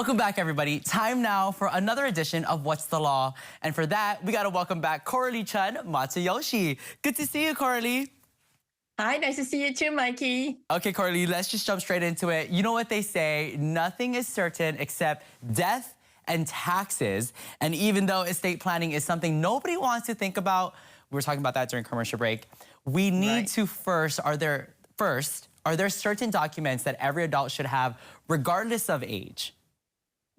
Welcome back, everybody. Time now for another edition of What's the Law? And for that, we got to welcome back Coralie Chun Matsuyoshi. Good to see you, Coralie. Hi, nice to see you too, Mikey. Okay, Coralie, let's just jump straight into it. You know what they say, nothing is certain except death and taxes. And even though estate planning is something nobody wants to think about, we were talking about that during commercial break, we need to first, are there certain documents that every adult should have regardless of age?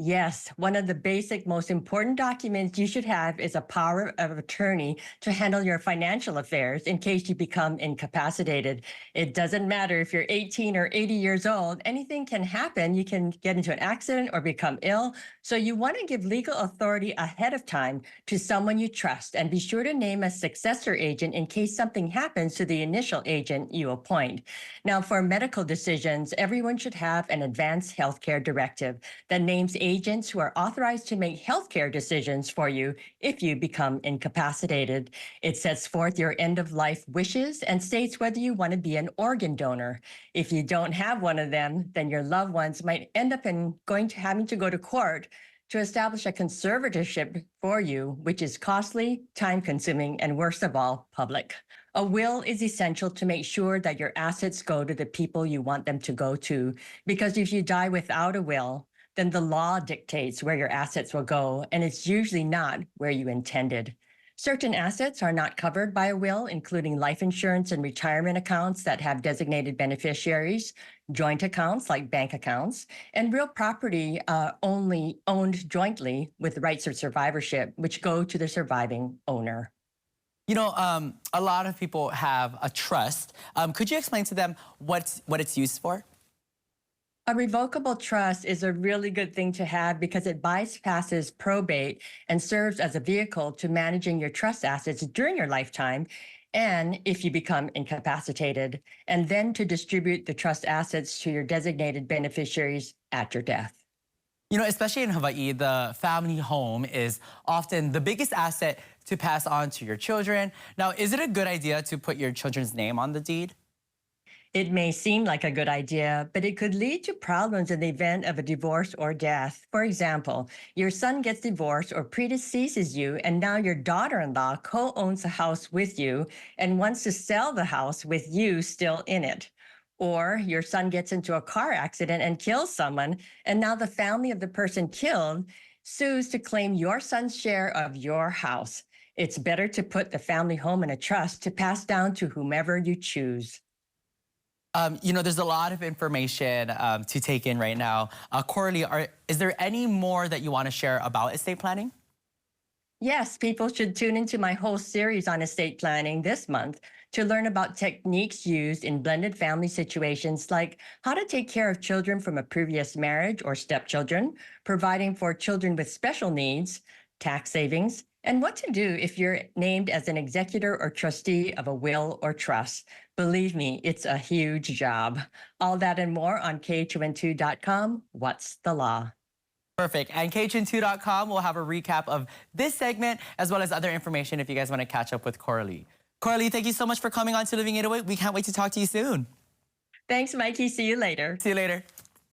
Yes, one of the basic, most important documents you should have is a power of attorney to handle your financial affairs in case you become incapacitated. It doesn't matter if you're 18 or 80 years old, anything can happen. You can get into an accident or become ill. So you want to give legal authority ahead of time to someone you trust, and be sure to name a successor agent in case something happens to the initial agent you appoint. Now, for medical decisions, everyone should have an advanced healthcare directive that names agents who are authorized to make healthcare decisions for you if you become incapacitated. It sets forth your end-of-life wishes and states whether you want to be an organ donor. If you don't have one of them, then your loved ones might end up having to go to court to establish a conservatorship for you, which is costly, time-consuming, and worst of all, public. A will is essential to make sure that your assets go to the people you want them to go to, because if you die without a will, then the law dictates where your assets will go, and it's usually not where you intended. Certain assets are not covered by a will, including life insurance and retirement accounts that have designated beneficiaries, joint accounts like bank accounts, and real property only owned jointly with rights of survivorship, which go to the surviving owner. You know, a lot of people have a trust. Could you explain to them what it's used for? A revocable trust is a really good thing to have because it bypasses probate and serves as a vehicle to managing your trust assets during your lifetime, and if you become incapacitated, and then to distribute the trust assets to your designated beneficiaries at your death. You know, especially in Hawaii, the family home is often the biggest asset to pass on to your children. Now, is it a good idea to put your children's name on the deed? It may seem like a good idea, but it could lead to problems in the event of a divorce or death. For example, your son gets divorced or predeceases you, and now your daughter-in-law co-owns the house with you and wants to sell the house with you still in it. Or your son gets into a car accident and kills someone, and now the family of the person killed sues to claim your son's share of your house. It's better to put the family home in a trust to pass down to whomever you choose. You know, there's a lot of information to take in right now. Coralie, is there any more that you want to share about estate planning? Yes, people should tune into my whole series on estate planning this month to learn about techniques used in blended family situations, like how to take care of children from a previous marriage or stepchildren, providing for children with special needs, tax savings, and what to do if you're named as an executor or trustee of a will or trust. Believe me, it's a huge job. All that and more on KHON2.com. What's the Law? Perfect. And KHON2.com will have a recap of this segment as well as other information if you guys want to catch up with Coralie. Coralie, thank you so much for coming on to Living 808. We can't wait to talk to you soon. Thanks, Mikey. See you later. See you later.